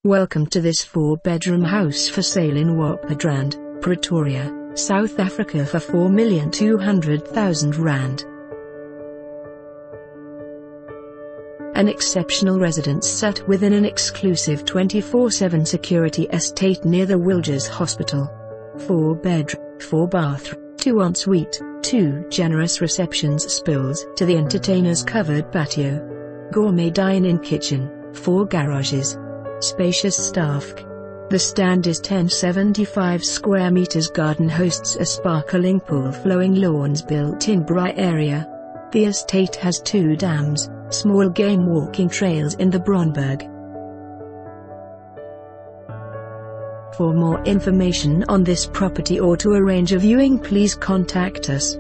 Welcome to this 4-bedroom house for sale in Wappodrand, Pretoria, South Africa for R4,200,000. An exceptional residence set within an exclusive 24/7 security estate near the Wilges Hospital. 4-bedroom, 4-bathroom, 2 ensuite, 2 generous receptions spills to the entertainer's covered patio. Gourmet dine-in kitchen, 4 garages. Spacious staff. The stand is 1075 square meters. Garden hosts a sparkling pool, flowing lawns, built-in braai area. The estate has 2 dams, small game walking trails in the Bronberg. For more information on this property or to arrange a viewing, please contact us.